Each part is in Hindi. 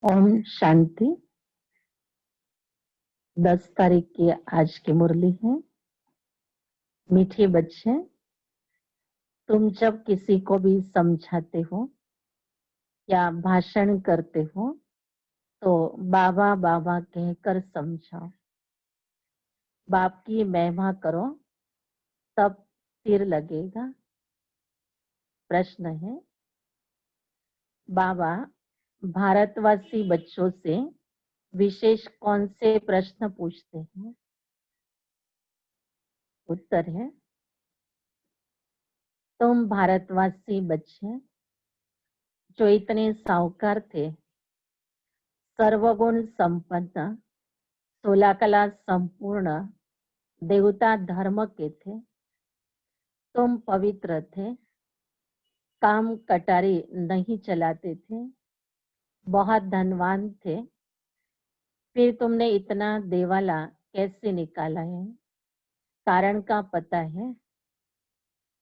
ओम शांति। 10 तारीख की आज की मुरली है। मीठे बच्चे, तुम जब किसी को भी समझाते हो या भाषण करते हो तो बाबा बाबा कहकर समझाओ। बाप की महिमा करो, तब तीर लगेगा। प्रश्न है, बाबा भारतवासी बच्चों से विशेष कौन से प्रश्न पूछते हैं? उत्तर है, तुम भारतवासी बच्चे जो इतने साहूकार थे, सर्वगुण संपन्न, 16 कला संपूर्ण, देवता धर्म के थे, तुम पवित्र थे, काम कटारी नहीं चलाते थे, बहुत धनवान थे, फिर तुमने इतना देवाला कैसे निकाला है? कारण का पता है?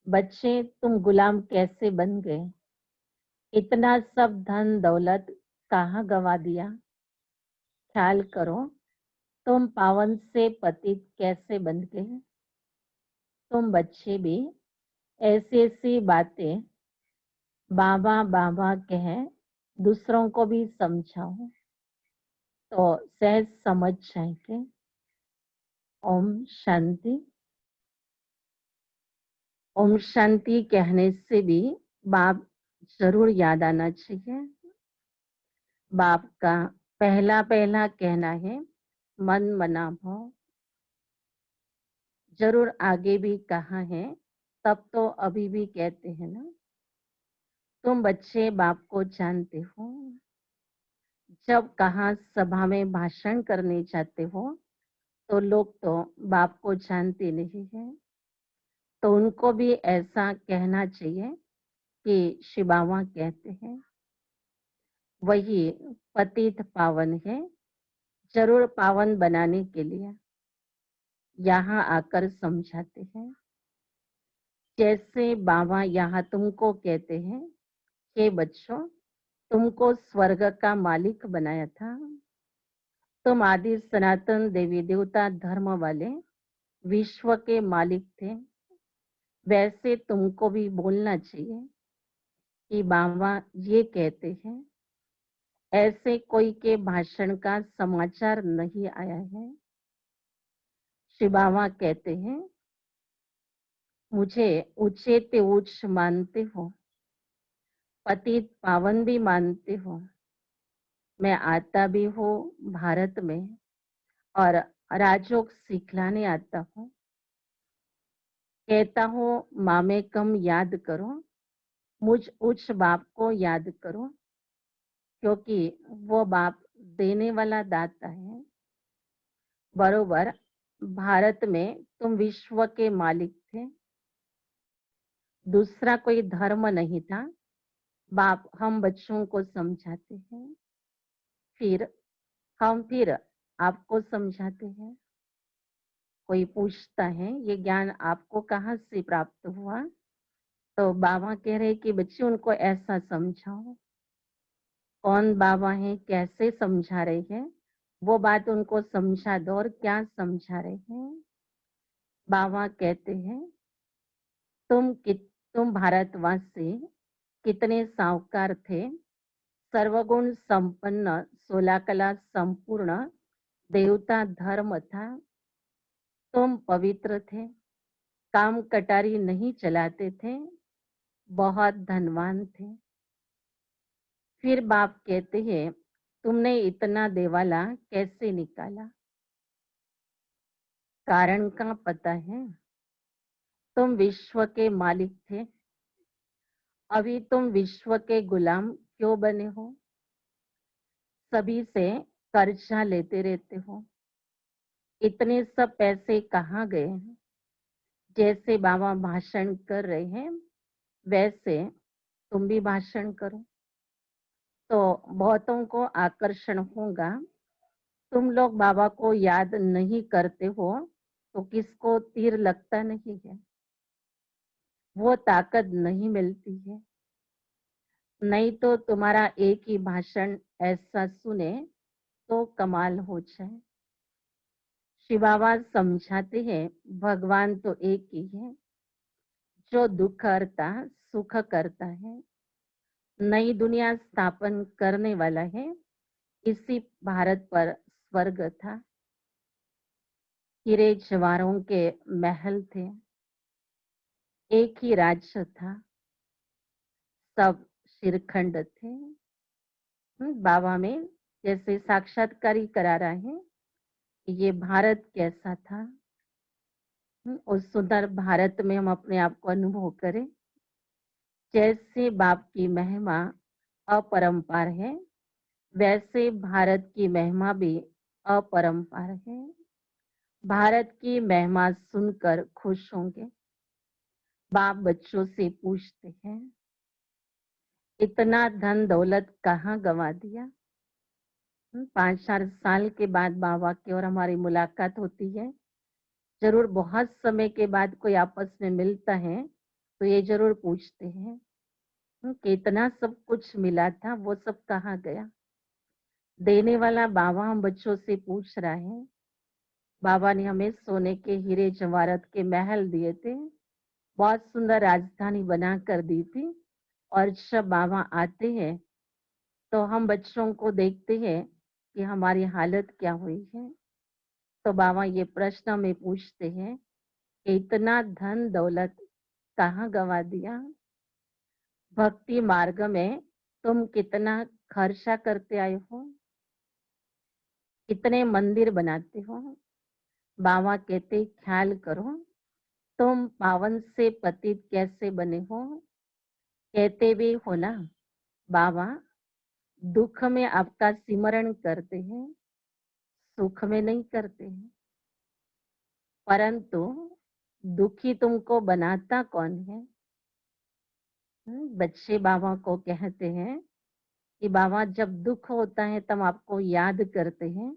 बच्चे, तुम गुलाम कैसे बन गए? इतना सब धन दौलत कहाँ गवा दिया? ख्याल करो, तुम पावन से पतित कैसे बन गए? तुम बच्चे भी ऐसी ऐसी बातें बाबा बाबा कहे दूसरों को भी समझाओ तो सहज समझ जाएंगे। ओम शांति। ओम शांति कहने से भी बाप जरूर याद आना चाहिए। बाप का पहला पहला कहना है मन मना भाव। जरूर आगे भी कहा है, तब तो अभी भी कहते हैं ना। तुम बच्चे बाप को जानते हो। जब कहा सभा में भाषण करने जाते हो तो लोग तो बाप को जानते नहीं है, तो उनको भी ऐसा कहना चाहिए कि शिव बाबा कहते हैं। वही पतित पावन है, जरूर पावन बनाने के लिए यहाँ आकर समझाते हैं। जैसे बाबा यहाँ तुमको कहते हैं कि बच्चों, तुमको स्वर्ग का मालिक बनाया था, तुम आदि सनातन देवी देवता धर्म वाले विश्व के मालिक थे। वैसे तुमको भी बोलना चाहिए कि बाबा ये कहते हैं। ऐसे कोई के भाषण का समाचार नहीं आया है। शिव बाबा कहते हैं, मुझे ऊंचे ते उच्च मानते हो, पतित पावन भी मानते हो। मैं आता भी हूँ भारत में और राजयोग सिखलाने आता हूँ। कहता हूँ मामे कम याद करो, मुझ उच्च बाप को याद करो, क्योंकि वो बाप देने वाला दाता है। बरोबर भारत में तुम विश्व के मालिक थे, दूसरा कोई धर्म नहीं था। बाप हम बच्चों को समझाते हैं, फिर आपको समझाते हैं। कोई पूछता है ये ज्ञान आपको कहाँ से प्राप्त हुआ? तो बाबा कह रहे कि बच्चे उनको ऐसा समझाओ। कौन बाबा है, कैसे समझा रहे हैं, वो बात उनको समझा दो। और क्या समझा रहे हैं? बाबा कहते हैं, तुम भारतवासी कितने साहूकार थे, सर्वगुण संपन्न, 16 कला संपूर्ण, देवता धर्म था, तुम पवित्र थे, काम कटारी नहीं चलाते थे, बहुत धनवान थे। फिर बाप कहते हैं, तुमने इतना देवाला कैसे निकाला? कारण का पता है? तुम विश्व के मालिक थे, अभी तुम विश्व के गुलाम क्यों बने हो? सभी से कर्जा लेते रहते हो। इतने सब पैसे कहाँ गए हैं? जैसे बाबा भाषण कर रहे हैं वैसे तुम भी भाषण करो तो बहुतों को आकर्षण होगा। तुम लोग बाबा को याद नहीं करते हो तो किसको तीर लगता नहीं है, वो ताकत नहीं मिलती है। नहीं तो तुम्हारा एक ही भाषण ऐसा सुने तो कमाल हो जाए। शिव बाबा समझाते हैं भगवान तो एक ही है, जो दुख हरता सुख करता है, नई दुनिया स्थापन करने वाला है। इसी भारत पर स्वर्ग था, हीरे जवाहरों के महल थे, एक ही राज्य था, सब शिरखंड थे। बाबा में जैसे साक्षात्कारी करा रहा है, ये भारत कैसा था। उस सुंदर भारत में हम अपने आप को अनुभव करें। जैसे बाप की महिमा अपरंपार है, वैसे भारत की महिमा भी अपरंपार है। भारत की महिमा सुनकर खुश होंगे। बाप बच्चों से पूछते हैं, इतना धन दौलत कहाँ गंवा दिया। 5-4 साल के बाद बाबा की और हमारी मुलाकात होती है। जरूर बहुत समय के बाद कोई आपस में मिलता है तो ये जरूर पूछते हैं कि इतना सब कुछ मिला था, वो सब कहाँ गया। देने वाला बाबा हम बच्चों से पूछ रहा है। बाबा ने हमें सोने के हीरे जवाहरात के महल दिए थे, बहुत सुंदर राजधानी बना कर दी थी। और जब बाबा आते हैं तो हम बच्चों को देखते हैं कि हमारी हालत क्या हुई है। तो बाबा ये प्रश्न में पूछते हैं कि इतना धन दौलत कहाँ गंवा दिया। भक्ति मार्ग में तुम कितना खर्चा करते आए हो, कितने मंदिर बनाते हो। बाबा कहते ख्याल करो, तुम पावन से पतित कैसे बने हो। कहते भी हो ना, बाबा दुख में आपका सिमरण करते हैं, सुख में नहीं करते हैं। परंतु दुखी तुमको बनाता कौन है। बच्चे बाबा को कहते हैं कि बाबा जब दुख होता है तब आपको याद करते हैं।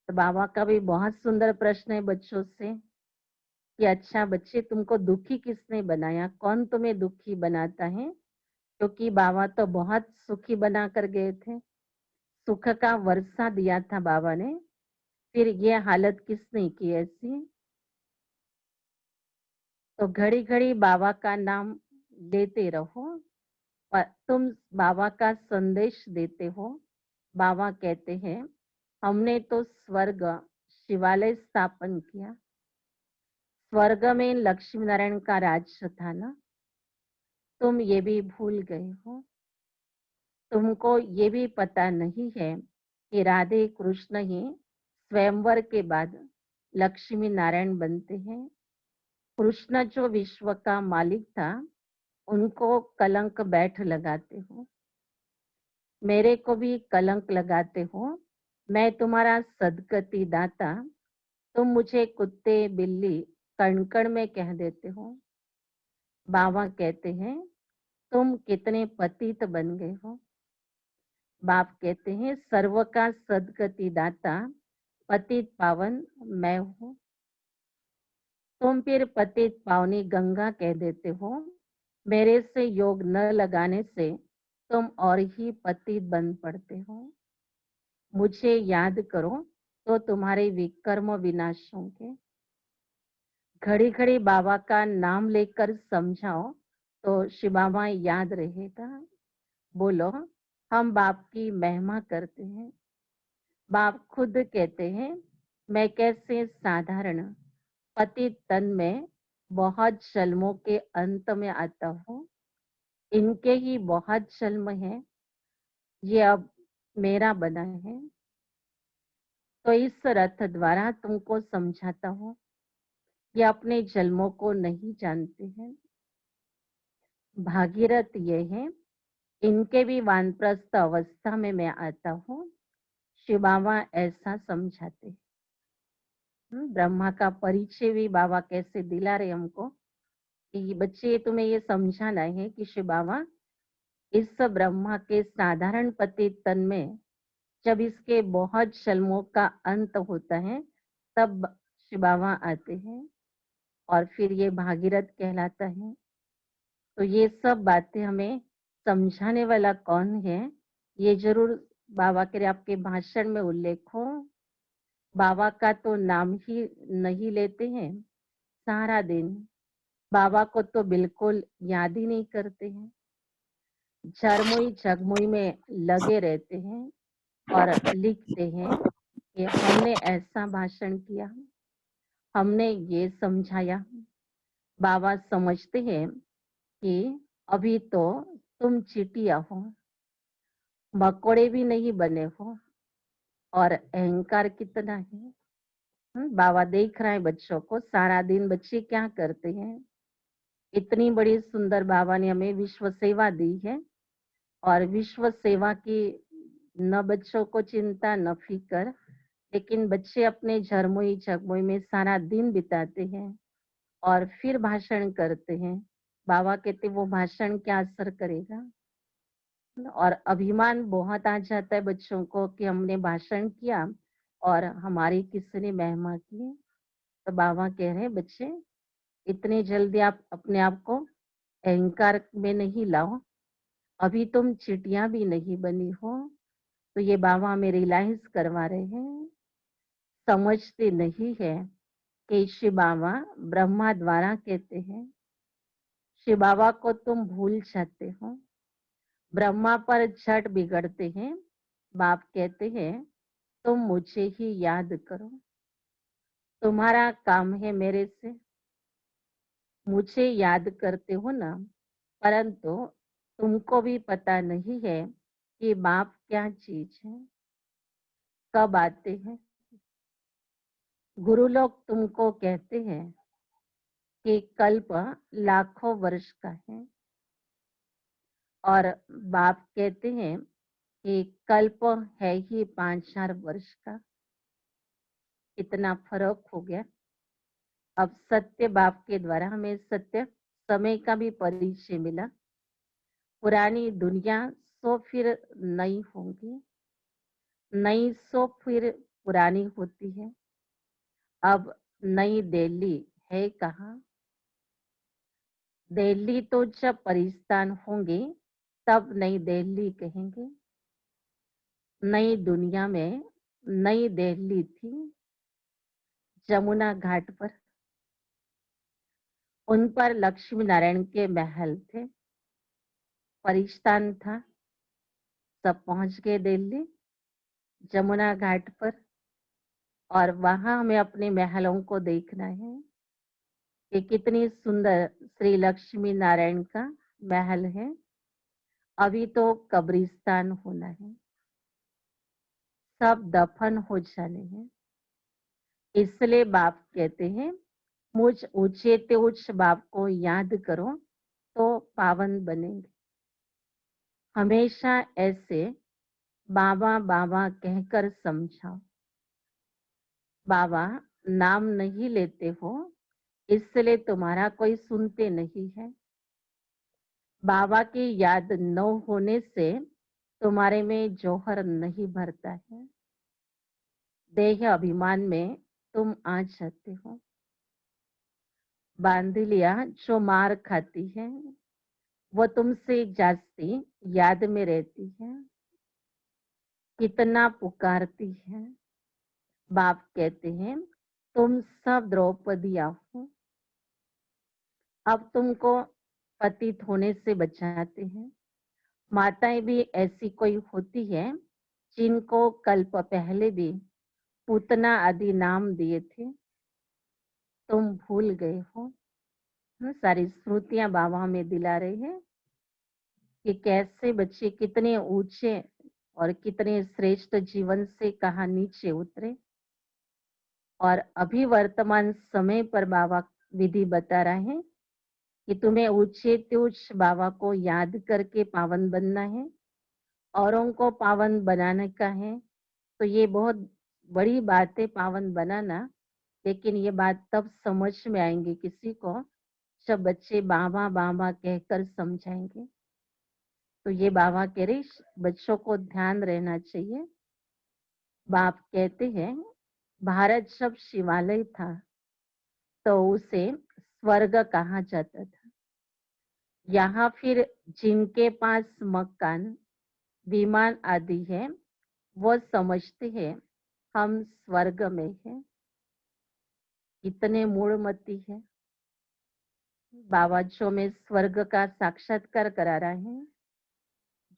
तो बाबा का भी बहुत सुंदर प्रश्न है बच्चों से कि अच्छा बच्चे, तुमको दुखी किसने बनाया, कौन तुम्हें दुखी बनाता है। क्योंकि बाबा तो बहुत सुखी बना कर गए थे, सुख का वर्षा दिया था बाबा ने, फिर ये हालत किसने की ऐसी। तो घड़ी घड़ी बाबा का नाम लेते रहो और तुम बाबा का संदेश देते हो। बाबा कहते हैं हमने तो स्वर्ग शिवालय स्थापन किया, स्वर्ग में लक्ष्मी नारायण का राज्य था ना, तुम ये भी भूल गए हो। तुमको ये भी पता नहीं है कि राधे कृष्ण ही स्वयंवर के बाद लक्ष्मी नारायण बनते हैं। कृष्ण जो विश्व का मालिक था, उनको कलंक बैठ लगाते हो, मेरे को भी कलंक लगाते हो। मैं तुम्हारा सदगति दाता, तुम मुझे कुत्ते बिल्ली कण कण में कह देते हो। बाबा कहते हैं तुम कितने पतित बन गए हो। बाप कहते हैं सर्व का सदगति दाता पतित पावन मैं हूँ। तुम फिर पतित पावनी गंगा कह देते हो। मेरे से योग न लगाने से तुम और ही पतित बन पड़ते हो। मुझे याद करो तो तुम्हारे विकर्म विनाश होंगे। घड़ी घड़ी बाबा का नाम लेकर समझाओ तो शिव बाबा याद रहेगा। बोलो, हम बाप की महिमा करते हैं। बाप खुद कहते हैं मैं कैसे साधारण पतित तन में बहुत जन्मों के अंत में आता हूँ। इनके ही बहुत जन्म है, ये अब मेरा बना है। तो इस रथ द्वारा तुमको समझाता हूँ, ये अपने जन्मों को नहीं जानते हैं। भागीरथ ये है, इनके भी वानप्रस्थ अवस्था में मैं आता हूँ। शिव बाबा ऐसा समझाते। ब्रह्मा का परिचय भी बाबा कैसे दिला रहे हमको कि बच्चे तुम्हें ये समझाना है कि शिव बाबा इस ब्रह्मा के साधारण पति तन में जब इसके बहुत जन्मों का अंत होता है तब शिव बाबा आते हैं और फिर ये भागीरथ कहलाता है। तो ये सब बातें हमें समझाने वाला कौन है, ये ज़रूर बाबा के आपके भाषण में उल्लेख हो। बाबा का तो नाम ही नहीं लेते हैं सारा दिन, बाबा को तो बिल्कुल याद ही नहीं करते हैं। झरमुई झगमुई में लगे रहते हैं और लिखते हैं कि हमने ऐसा भाषण किया, हमने ये समझाया। बाबा समझते हैं कि अभी तो तुम चिटिया हो, मकोड़े भी नहीं बने हो और अहंकार कितना है। बाबा देख रहे हैं बच्चों को, सारा दिन बच्चे क्या करते हैं। इतनी बड़ी सुंदर बाबा ने हमें विश्व सेवा दी है और विश्व सेवा की न बच्चों को चिंता न फिकर, लेकिन बच्चे अपने झरमुई झगमुई में सारा दिन बिताते हैं और फिर भाषण करते हैं। बाबा कहते वो भाषण क्या असर करेगा। और अभिमान बहुत आ जाता है बच्चों को कि हमने भाषण किया और हमारी किसी ने महिमा की। तो बाबा कह रहे हैं बच्चे, इतने जल्दी आप अपने आप को अहंकार में नहीं लाओ, अभी तुम चिटिया भी नहीं बनी हो। तो ये बाबा हमें रियलाइज करवा रहे हैं, समझते नहीं है कि शिव बाबा ब्रह्मा द्वारा कहते हैं, शिव बाबा को तुम भूल जाते हो, ब्रह्मा पर झट बिगड़ते हैं। बाप कहते हैं तुम मुझे ही याद करो, तुम्हारा काम है मेरे से, मुझे याद करते हो ना, परंतु तुमको भी पता नहीं है कि बाप क्या चीज है, कब आते हैं। गुरु लोग तुमको कहते हैं कि कल्प लाखों वर्ष का है और बाप कहते हैं कि कल्प है ही 5,000 वर्ष का। इतना फर्क हो गया। अब सत्य बाप के द्वारा हमें सत्य समय का भी परिचय मिला। पुरानी दुनिया सो फिर नई होंगी, नई सो फिर पुरानी होती है। अब नई दिल्ली है कहाँ। दिल्ली तो जब परिस्तान होंगे तब नई दिल्ली कहेंगे। नई दुनिया में नई दिल्ली थी जमुना घाट पर, उन पर लक्ष्मी नारायण के महल थे, परिस्तान था, सब पहुंच गए दिल्ली जमुना घाट पर। और वहां हमें अपने महलों को देखना है कि कितनी सुंदर श्री लक्ष्मी नारायण का महल है। अभी तो कब्रिस्तान होना है, सब दफन हो जाने हैं। इसलिए बाप कहते हैं मुझ ऊंचे ते उच्च बाप को याद करो तो पावन बनेंगे। हमेशा ऐसे बाबा बाबा कहकर समझाओ। बाबा नाम नहीं लेते हो इसलिए तुम्हारा कोई सुनते नहीं है। बाबा की याद न होने से तुम्हारे में जौहर नहीं भरता है, देह अभिमान में तुम आ जाते हो। बांध लिया जो मार खाती है वो तुमसे जास्ती याद में रहती है, कितना पुकारती है। बाप कहते हैं तुम सब द्रौपदियां हो, अब तुमको पतित होने से बचाते हैं। माताएं भी ऐसी कोई होती है जिनको कल्प पहले भी पूतना आदि नाम दिए थे, तुम भूल गए हो। सारी स्मृतियां बाबा हमें दिला रही है कि कैसे बच्चे कितने ऊंचे और कितने श्रेष्ठ जीवन से कहाँ नीचे उतरे। और अभी वर्तमान समय पर बाबा विधि बता रहे हैं कि तुम्हें ऊंचे ते उच्च बाबा को याद करके पावन बनना है, औरों को पावन बनाने का है। तो ये बहुत बड़ी बात है पावन बनाना, लेकिन ये बात तब समझ में आएंगी किसी को जब बच्चे बाबा बाबा कहकर समझाएंगे। तो ये बाबा कह रहे बच्चों को ध्यान रहना चाहिए। बाप कहते हैं भारत जब शिवालय था तो उसे स्वर्ग कहा जाता था। यहाँ फिर जिनके पास मकान, विमान आदि है, वो समझते हैं हम स्वर्ग में हैं। इतने मूढ़मती है। बाबा जो में स्वर्ग का साक्षात्कार करा रहा है,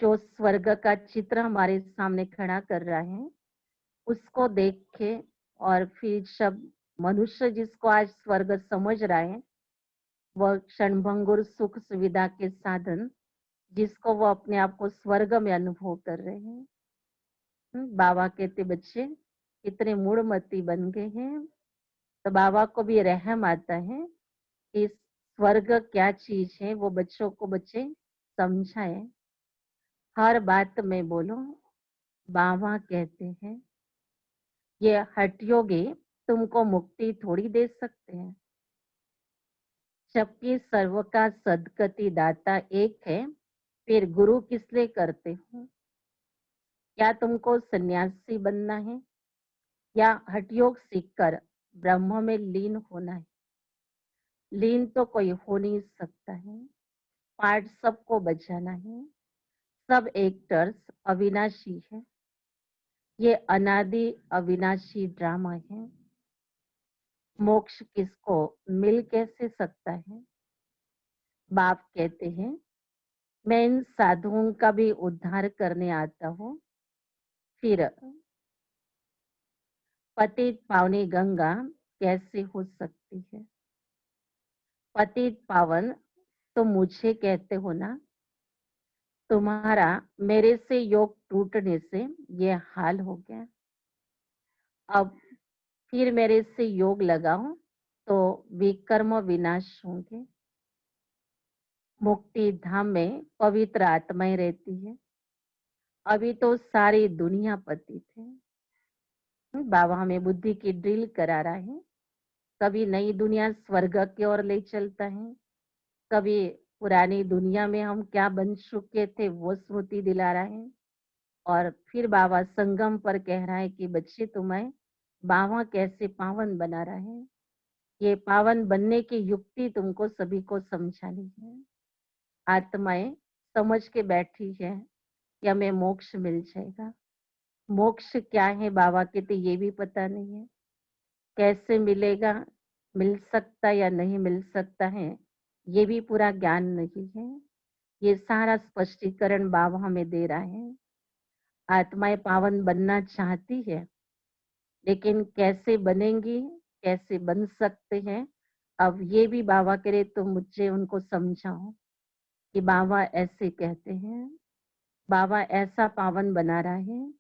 जो स्वर्ग का चित्र हमारे सामने खड़ा कर रहा है, उसको देख के और फिर सब मनुष्य जिसको आज स्वर्ग समझ रहा है, वह क्षणभंगुर सुख सुविधा के साधन जिसको वो अपने आप को स्वर्ग में अनुभव कर रहे हैं। बाबा कहते बच्चे इतने मूढ़मती बन गए हैं। तो बाबा को भी रहम आता है कि स्वर्ग क्या चीज है, वो बच्चों को बच्चे समझाए। हर बात में बोलो बाबा कहते हैं ये हठयोगी तुमको मुक्ति थोड़ी दे सकते हैं, जबकि सर्व का सदगति दाता एक है, फिर गुरु किस लिए करते हो? क्या तुमको सन्यासी बनना है या हठयोग सीखकर ब्रह्म में लीन होना है? लीन तो कोई हो नहीं सकता है। पार्ट सबको बजाना है। सब एक्टर्स अविनाशी है। ये अनादि अविनाशी ड्रामा है। मोक्ष किसको मिल कैसे सकता है? बाप कहते हैं मैं इन साधुओं का भी उद्धार करने आता हूँ। फिर पतित पावनी गंगा कैसे हो सकती है? पतित पावन तो मुझे कहते हो ना, तुम्हारा मेरे से योग टूटने से ये हाल हो गया। अब फिर मेरे से योग लगाओ तो विकर्म विनाश होंगे। मुक्ति धाम में पवित्र आत्माएं रहती है। अभी तो सारी दुनिया पतित है। बाबा हमें बुद्धि की ड्रिल करा रहा है। कभी नई दुनिया स्वर्ग की ओर ले चलता है, कभी पुरानी दुनिया में हम क्या बन चुके थे वो स्मृति दिला रहा है, और फिर बाबा संगम पर कह रहा है कि बच्चे तुम्हें बाबा कैसे पावन बना रहा है। ये पावन बनने की युक्ति तुमको सभी को समझानी है। आत्माएं समझ के बैठी है कि हमें मोक्ष मिल जाएगा। मोक्ष क्या है बाबा कहते ये भी पता नहीं है। कैसे मिलेगा, मिल सकता या नहीं मिल सकता है, ये भी पूरा ज्ञान नहीं है। ये सारा स्पष्टीकरण बाबा हमें दे रहा है। आत्माएं पावन बनना चाहती है, लेकिन कैसे बनेंगी, कैसे बन सकते हैं, अब ये भी बाबा करे तो मुझे उनको समझाओ कि बाबा ऐसे कहते हैं। बाबा ऐसा पावन बना रहा है।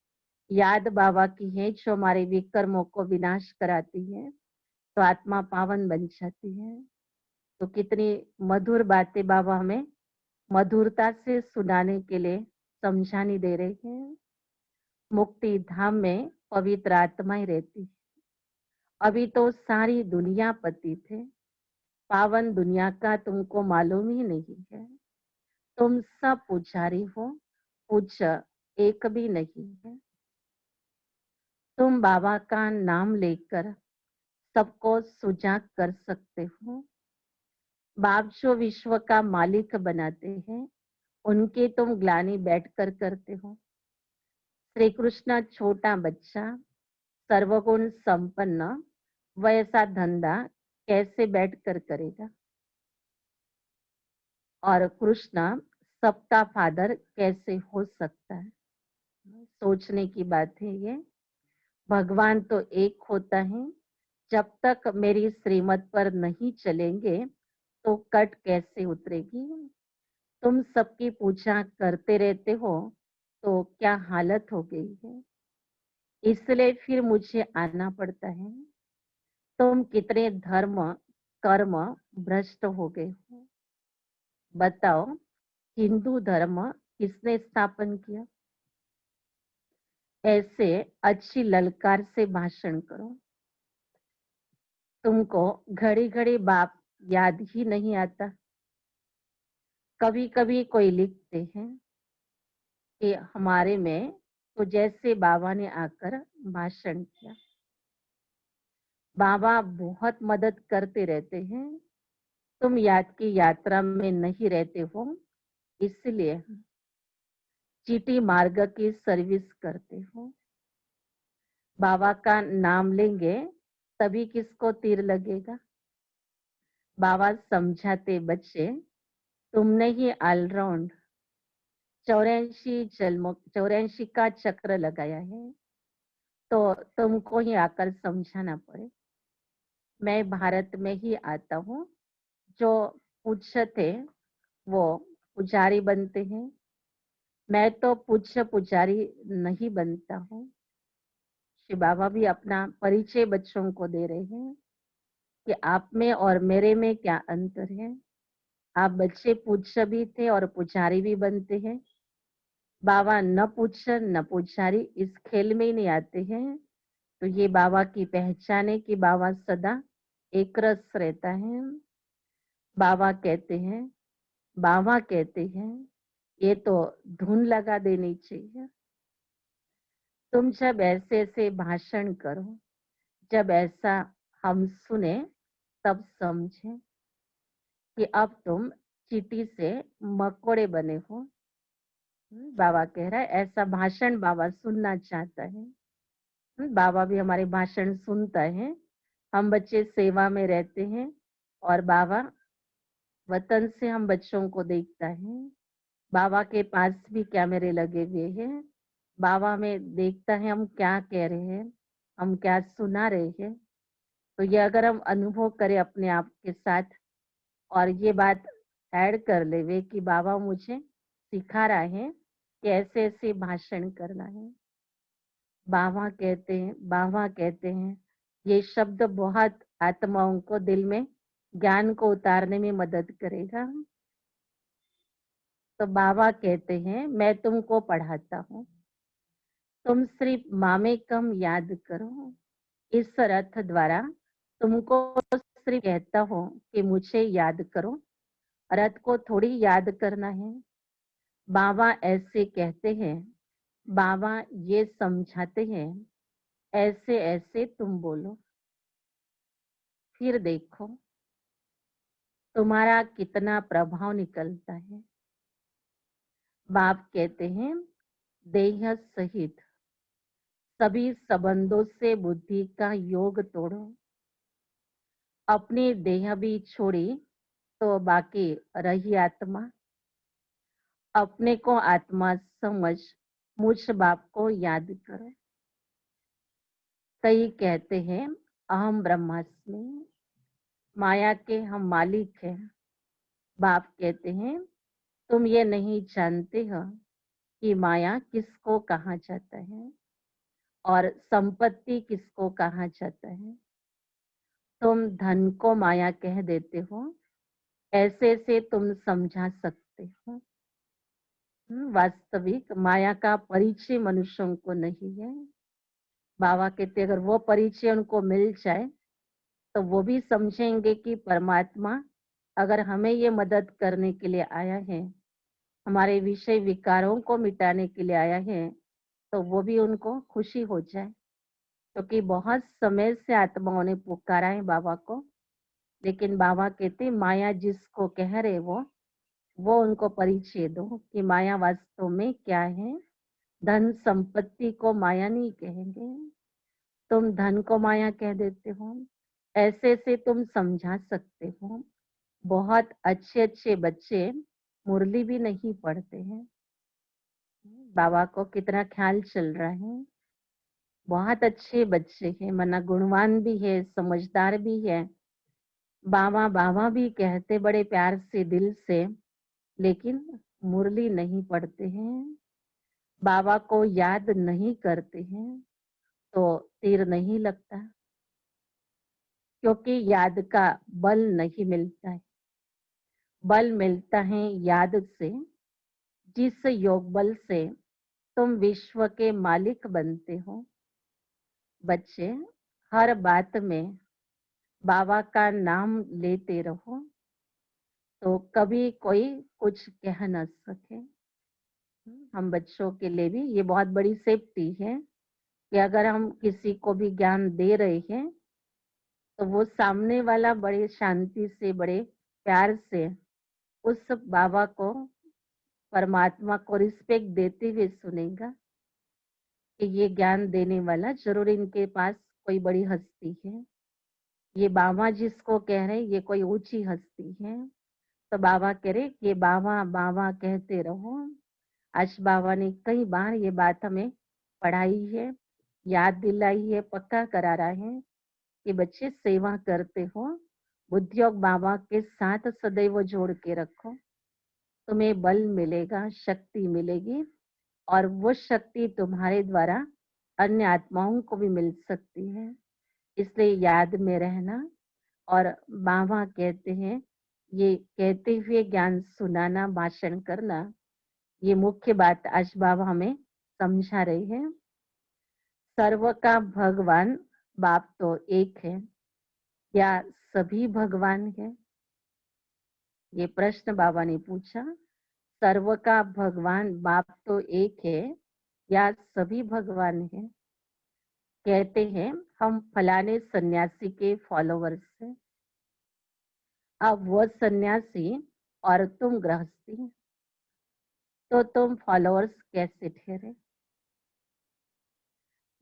याद बाबा की है जो हमारे विकर्मों को विनाश कराती है, तो आत्मा पावन बन जाती है। तो कितनी मधुर बातें बाबा हमें मधुरता से सुनाने के लिए समझानी दे रहे हैं। मुक्ति धाम में पवित्र आत्माएं रहती है। अभी तो सारी दुनिया पतित है। पावन दुनिया का तुमको मालूम ही नहीं है। तुम सब पुजारी हो, पूज्य एक भी नहीं है। तुम बाबा का नाम लेकर सबको सुजाग कर सकते हो। बाप जो विश्व का मालिक बनाते हैं, उनके तुम ग्लानि बैठकर करते हो। श्री कृष्ण छोटा बच्चा सर्वगुण संपन्न वैसा धंधा कैसे बैठकर करेगा? और कृष्ण सबका फादर कैसे हो सकता है? सोचने की बात है ये। भगवान तो एक होता है। जब तक मेरी श्रीमत पर नहीं चलेंगे तो कट कैसे उतरेगी? तुम सबकी पूजा करते रहते हो तो क्या हालत हो गई है। इसलिए फिर मुझे आना पड़ता है। तुम कितने धर्म कर्म भ्रष्ट हो गए हो। बताओ हिंदू धर्म किसने स्थापन किया? ऐसे अच्छी ललकार से भाषण करो। तुमको घड़ी घड़ी बाप याद ही नहीं आता। कभी कभी कोई लिखते हैं कि हमारे में तो जैसे बाबा ने आकर भाषण किया। बाबा बहुत मदद करते रहते हैं, तुम याद की यात्रा में नहीं रहते हो, इसलिए चीटी मार्ग की सर्विस करते हो। बाबा का नाम लेंगे तभी किसको तीर लगेगा। बाबा समझाते, बच्चे तुमने ही ऑलराउंड 84 का चक्र लगाया है, तो तुमको ही आकर समझाना पड़े। मैं भारत में ही आता हूँ, जो पूज्य थे वो पुजारी बनते हैं, मैं तो पूज्य पुजारी नहीं बनता हूँ। श्री बाबा भी अपना परिचय बच्चों को दे रहे हैं कि आप में और मेरे में क्या अंतर है। आप बच्चे पूज्य भी थे और पुजारी भी बनते हैं। बाबा न पूज्य न पुजारी इस खेल में ही नहीं आते हैं। तो ये बाबा की पहचान है कि बाबा सदा एक रस रहता है। बाबा कहते हैं ये तो धुन लगा देनी चाहिए। तुम जब ऐसे ऐसे भाषण करो, जब ऐसा हम सुने, तब समझे कि अब तुम चींटी से मकोड़े बने हो। बाबा कह रहा है ऐसा भाषण बाबा सुनना चाहता है। बाबा भी हमारे भाषण सुनता है। हम बच्चे सेवा में रहते हैं और बाबा वतन से हम बच्चों को देखता है। बाबा के पास भी कैमरे लगे हुए हैं। बाबा में देखता है हम क्या कह रहे हैं, हम क्या सुना रहे हैं। तो ये अगर हम अनुभव करें अपने आप के साथ और ये बात ऐड कर ले कि बाबा मुझे सिखा रहा है कि ऐसे ऐसे भाषण करना है। बाबा कहते हैं ये शब्द बहुत आत्माओं को दिल में ज्ञान को उतारने में मदद करेगा। तो बाबा कहते हैं मैं तुमको पढ़ाता हूँ, तुम सिर्फ मामे कम याद करो। इस रथ द्वारा तुमको सिर्फ कहता हूँ कि मुझे याद करो, रथ को थोड़ी याद करना है। बाबा ऐसे कहते हैं, बाबा ये समझाते हैं, ऐसे ऐसे तुम बोलो, फिर देखो तुम्हारा कितना प्रभाव निकलता है। बाप कहते हैं देह सहित सभी संबंधों से बुद्धि का योग तोड़ो। अपनी देह भी छोड़ी तो बाकी रही आत्मा। अपने को आत्मा समझ मुझ बाप को याद करो। कई कहते हैं अहम ब्रह्मास्मि, माया के हम मालिक हैं। बाप कहते हैं तुम ये नहीं जानते हो कि माया किसको कहा जाता है और संपत्ति किसको कहा जाता है। तुम धन को माया कह देते हो, ऐसे से तुम समझा सकते हो। वास्तविक माया का परिचय मनुष्यों को नहीं है। बाबा कहते अगर वो परिचय उनको मिल जाए तो वो भी समझेंगे कि परमात्मा अगर हमें ये मदद करने के लिए आया है, हमारे विषय विकारों को मिटाने के लिए आया है, तो वो भी उनको खुशी हो जाए। क्योंकि बहुत समय से आत्माओं ने पुकारा है बाबा को, लेकिन बाबा कहते माया जिसको कह रहे वो उनको परिचय दो कि माया वास्तव में क्या है। धन संपत्ति को माया नहीं कहेंगे, तुम धन को माया कह देते हो। ऐसे से तुम समझा सकते हो। बहुत अच्छे अच्छे बच्चे मुरली भी नहीं पढ़ते हैं। बाबा को कितना ख्याल चल रहा है। बहुत अच्छे बच्चे हैं, मना गुणवान भी है, समझदार भी है। बाबा बाबा भी कहते बड़े प्यार से दिल से, लेकिन मुरली नहीं पढ़ते हैं, बाबा को याद नहीं करते हैं, तो तीर नहीं लगता। क्योंकि याद का बल नहीं मिलता है। बल मिलता है याद से, जिस योग बल से तुम विश्व के मालिक बनते हो। बच्चे हर बात में बाबा का नाम लेते रहो, तो कभी कोई कुछ कह न सके। हम बच्चों के लिए भी ये बहुत बड़ी सेफ्टी है कि अगर हम किसी को भी ज्ञान दे रहे हैं तो वो सामने वाला बड़े शांति से, बड़े प्यार से उस बाबा को, परमात्मा को रिस्पेक्ट देते हुए सुनेगा कि ये ज्ञान देने वाला जरूर इनके पास कोई बड़ी हस्ती है। ये बाबा जिसको कह रहे ये कोई ऊंची हस्ती है। तो बाबा कह रहे ये बाबा बाबा कहते रहो। आज बाबा ने कई बार ये बात हमें पढ़ाई है, याद दिलाई है, पक्का करा रहा है कि बच्चे सेवा करते हो, बुद्धियोग बाबा के साथ सदैव जोड़ के रखो, तुम्हें बल मिलेगा, शक्ति मिलेगी और वो शक्ति तुम्हारे द्वारा अन्य आत्माओं को भी मिल सकती है। इसलिए याद में रहना। और बाबा कहते हैं ये कहते हुए ज्ञान सुनाना, भाषण करना, ये मुख्य बात आज बाबा हमें समझा रहे हैं। सर्व का भगवान बाप तो एक है, क्या सभी भगवान है? ये प्रश्न बाबा ने पूछा। सर्व का भगवान बाप तो एक है या सभी भगवान है? कहते हैं हम फलाने सन्यासी के फॉलोवर्स हैं। अब वो सन्यासी और तुम गृहस्थी, तो तुम फॉलोअर्स कैसे ठहरे?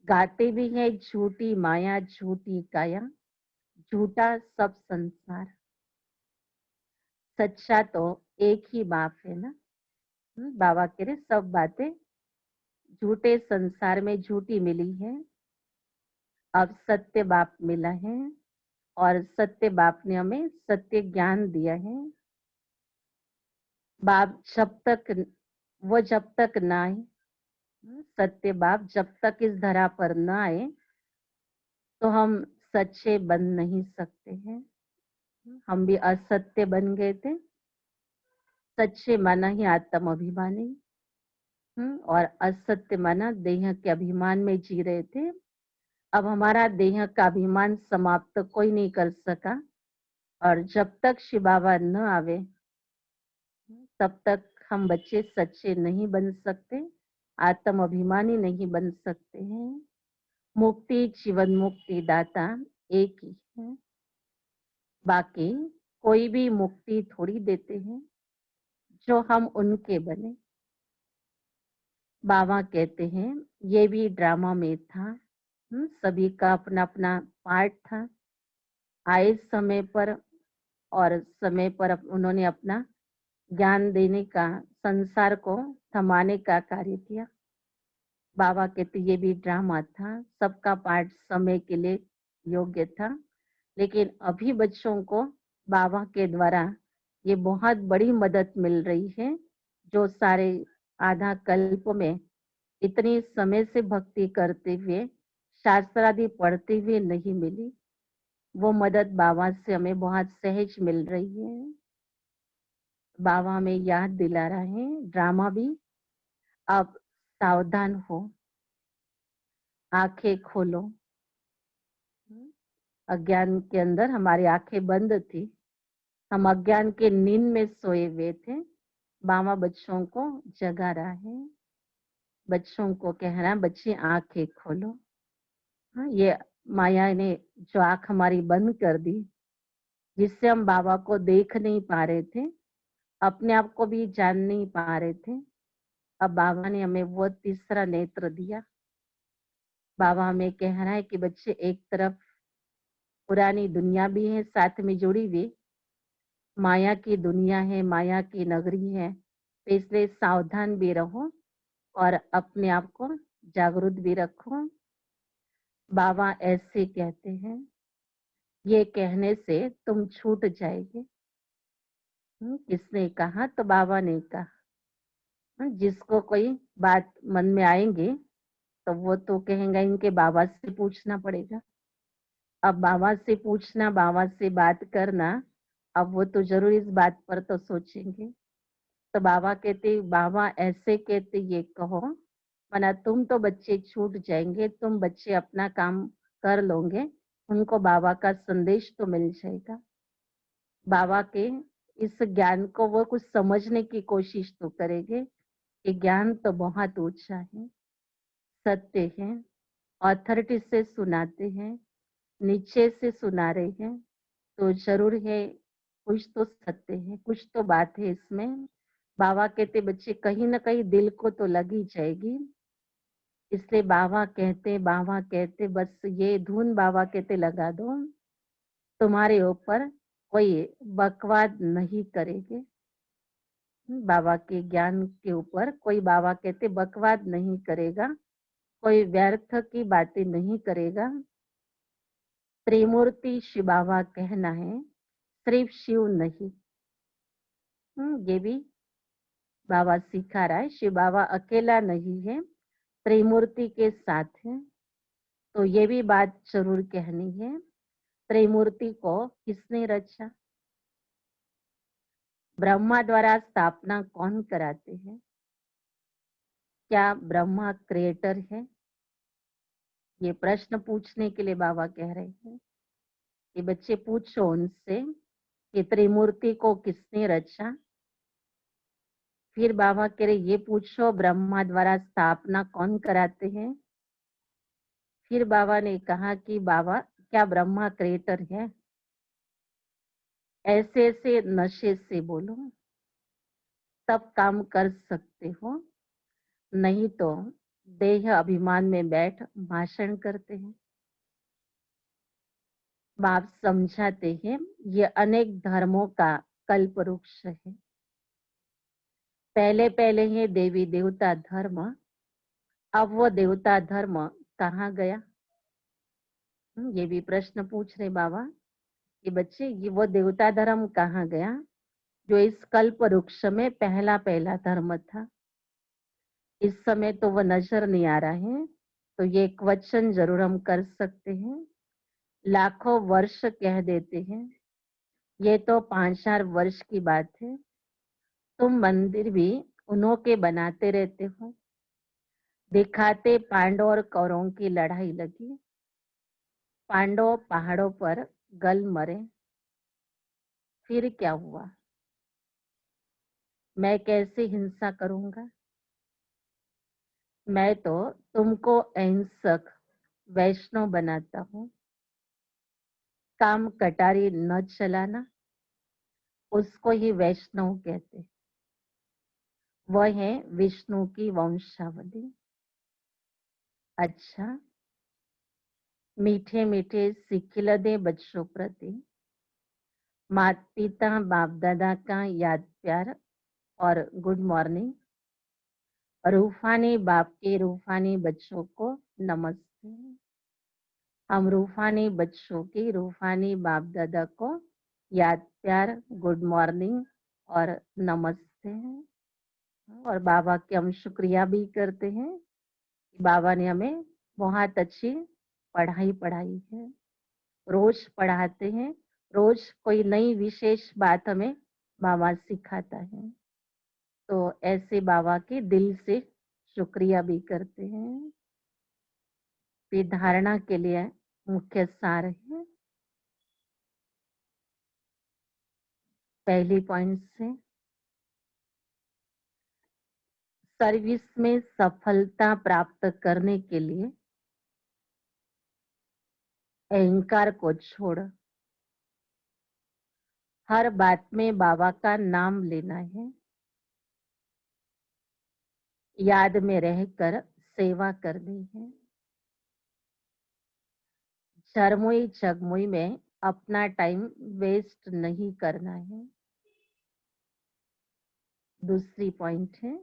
गाते भी है झूठी माया झूठी काया, झूठा सब संसार, सच्चा तो एक ही बाप है ना। बाबा कह रहे सब बातें झूठे संसार में झूठी मिली है, अब सत्य बाप मिला है और सत्य बाप ने हमें सत्य ज्ञान दिया है। बाप जब तक ना आए, सत्य बाप जब तक इस धरा पर ना आए तो हम सच्चे बन नहीं सकते हैं। हम भी असत्य बन गए थे, सच्चे माना ही आत्म अभिमानी, और असत्य माना देह के अभिमान में जी रहे थे। अब हमारा देह का अभिमान समाप्त कोई नहीं कर सका और जब तक शिव बाबा न आवे तब तक हम बच्चे सच्चे नहीं बन सकते, आत्म अभिमानी नहीं बन सकते हैं। मुक्ति जीवन मुक्ति दाता एक ही है, बाकी कोई भी मुक्ति थोड़ी देते हैं जो हम उनके बने। बाबा कहते हैं ये भी ड्रामा में था, सभी का अपना अपना पार्ट था। आए समय पर और समय पर उन्होंने अपना ज्ञान देने का, संसार को थमाने का कार्य किया। बाबा कहते ये भी ड्रामा था, सबका पार्ट समय के लिए योग्य था, लेकिन अभी बच्चों को बाबा के द्वारा ये बहुत बड़ी मदद मिल रही है, जो सारे आधा कल्प में इतनी समय से भक्ति करते हुए, शास्त्र आदि पढ़ते हुए नहीं मिली। वो मदद बाबा से हमें बहुत सहज मिल रही है। बाबा हमें याद दिला रहा है ड्रामा भी, अब सावधान हो, आंखें खोलो। अज्ञान के अंदर हमारी आंखें बंद थी, हम अज्ञान के नींद में सोए हुए थे। बाबा बच्चों को जगा रहा है, बच्चों को कह रहा है बच्चे आंखें खोलो। ये माया ने जो आंख हमारी बंद कर दी, जिससे हम बाबा को देख नहीं पा रहे थे, अपने आप को भी जान नहीं पा रहे थे, अब बाबा ने हमें वो तीसरा नेत्र दिया। बाबा हमें कह रहा है कि बच्चे एक तरफ पुरानी दुनिया भी है साथ में जुड़ी हुई, माया की दुनिया है, माया की नगरी है, तो इसलिए सावधान भी रहो और अपने आप को जागरूक भी रखो। बाबा ऐसे कहते हैं ये कहने से तुम छूट जाएंगे। किसने कहा? तो बाबा ने कहा। जिसको कोई बात मन में आएंगे तो वो तो कहेंगे इनके बाबा से पूछना पड़ेगा। अब बाबा से पूछना, बाबा से बात करना, अब वो तो जरूर इस बात पर तो सोचेंगे। तो बाबा कहते, बाबा ऐसे कहते ये कहो, वरना तुम तो बच्चे छूट जाएंगे, तुम बच्चे अपना काम कर लोगे, उनको बाबा का संदेश तो मिल जाएगा। बाबा के इस ज्ञान को वो कुछ समझने की कोशिश तो करेंगे कि ज्ञान तो बहुत ऊंचा है, सत्य है, ऑथोरिटी से सुनाते हैं, नीचे से सुना रहे हैं, तो जरूर है कुछ तो सत्य है, कुछ तो बात है इसमें। बाबा कहते बच्चे कहीं ना कहीं दिल को तो लग ही जाएगी, इसलिए बाबा कहते बस ये धुन बाबा कहते लगा दो, तुम्हारे ऊपर कोई बकवाद नहीं करेंगे। बाबा के ज्ञान के ऊपर कोई बाबा कहते बकवाद नहीं करेगा, कोई व्यर्थ की बातें नहीं करेगा। त्रिमूर्ति शिव बाबा कहना है, सिर्फ शिव नहीं। ये भी बाबा सिखा रहा है, शिव बाबा अकेला नहीं है, त्रिमूर्ति के साथ है। तो ये भी बात जरूर कहनी है, त्रिमूर्ति को किसने रचा? ब्रह्मा द्वारा स्थापना कौन कराते हैं? क्या ब्रह्मा क्रिएटर है? ये प्रश्न पूछने के लिए बाबा कह रहे हैं कि बच्चे पूछो उनसे कि त्रिमूर्ति को किसने रचा। फिर बाबा कह रहे ये पूछो ब्रह्मा द्वारा स्थापना कौन कराते हैं। फिर बाबा ने कहा कि बाबा क्या ब्रह्मा क्रिएटर है? ऐसे ऐसे नशे से बोलो तब काम कर सकते हो, नहीं तो देह अभिमान में बैठ भाषण करते हैं। बाप समझाते हैं ये अनेक धर्मों का कल्प वृक्ष है। पहले पहले है देवी देवता धर्म, अब वो देवता धर्म कहाँ गया? ये भी प्रश्न पूछ रहे बाबा कि बच्चे ये वो देवता धर्म कहाँ गया जो इस कल्प वृक्ष में पहला पहला धर्म था। इस समय तो वो नजर नहीं आ रहा है, तो ये क्वेश्चन जरूर हम कर सकते हैं। लाखों वर्ष कह देते हैं, ये तो 5-4 वर्ष की बात है। तुम मंदिर भी उन्हों के बनाते रहते हो, दिखाते पांडव और कौरवों की लड़ाई लगी, पांडव पहाड़ों पर गल मरे, फिर क्या हुआ? मैं कैसे हिंसा करूंगा? मैं तो तुमको अहिंसक वैष्णव बनाता हूँ। काम कटारी न चलाना, उसको ही वैष्णव कहते। वह है विष्णु की वंशावली। अच्छा, मीठे मीठे सिक्खिल दे बच्चों प्रति माता पिता बाप दादा का याद प्यार और गुड मॉर्निंग। रूफानी बाप के रूफानी बच्चों को नमस्ते। हम रूफानी बच्चों की रूफानी बाप दादा को याद प्यार गुड मॉर्निंग और नमस्ते हैं। और बाबा के हम शुक्रिया भी करते हैं, बाबा ने हमें बहुत अच्छी पढ़ाई पढ़ाई है, रोज पढ़ाते हैं, रोज कोई नई विशेष बात हमें बाबा सिखाता है। तो ऐसे बाबा के दिल से शुक्रिया भी करते हैं। फिर धारणा के लिए मुख्य सार है, पहली पॉइंट से सर्विस में सफलता प्राप्त करने के लिए अहंकार को छोड़ हर बात में बाबा का नाम लेना है, याद में रहकर सेवा करनी है। चरमुई चगमुई में अपना टाइम वेस्ट नहीं करना है। दूसरी पॉइंट है,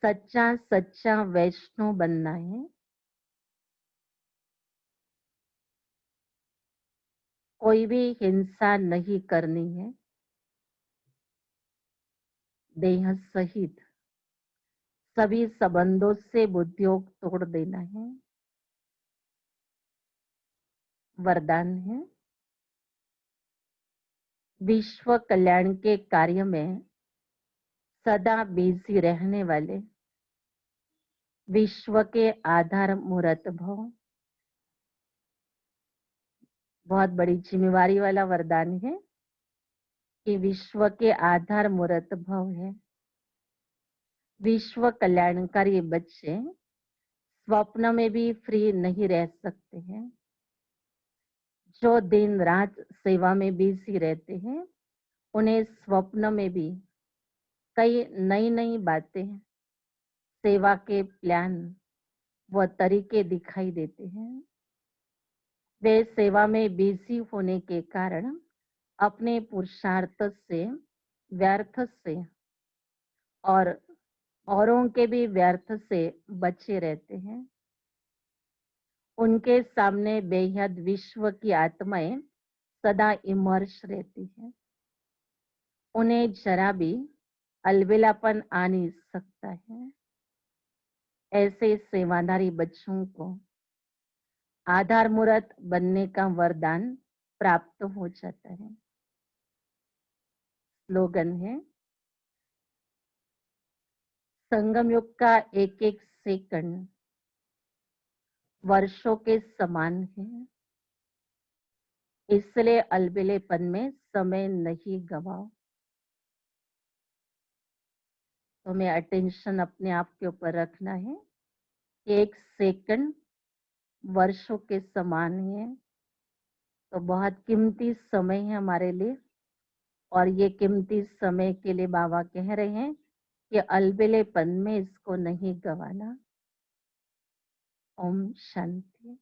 सच्चा सच्चा वैष्णव बनना है। कोई भी हिंसा नहीं करनी है, देह सहित सभी संबंधों से बुद्धियोग तोड़ देना है। वरदान है, विश्व कल्याण के कार्य में सदा बिजी रहने वाले विश्व के आधार मूर्त भव। बहुत बड़ी जिम्मेवारी वाला वरदान है कि विश्व के आधार मूर्त भव है। विश्व कल्याणकारी बच्चे स्वप्न में भी फ्री नहीं रह सकते हैं। जो दिन रात सेवा में बिजी रहते हैं, उन्हें स्वप्न में भी कई नई-नई बातें, सेवा के प्लान व तरीके दिखाई देते हैं। वे सेवा में बिजी होने के कारण अपने पुरुषार्थ से, व्यर्थ से और औरों के भी व्यर्थ से बचे रहते हैं। उनके सामने बेहद विश्व की आत्माएं सदा इमर्श रहती हैं। उन्हें जरा भी अलबेलापन आ नहीं सकता है। ऐसे सेवादारी बच्चों को आधार मूर्त बनने का वरदान प्राप्त हो जाता है। स्लोगन है, संगम युग का एक एक सेकंड वर्षों के समान है, इसलिए अलबेलेपन में समय नहीं गवाओ। तो हमें अटेंशन अपने आप के ऊपर रखना है। एक सेकंड वर्षों के समान है, तो बहुत कीमती समय है हमारे लिए। और ये कीमती समय के लिए बाबा कह रहे हैं कि अलबेलेपन में इसको नहीं गवाना। ओम शांति।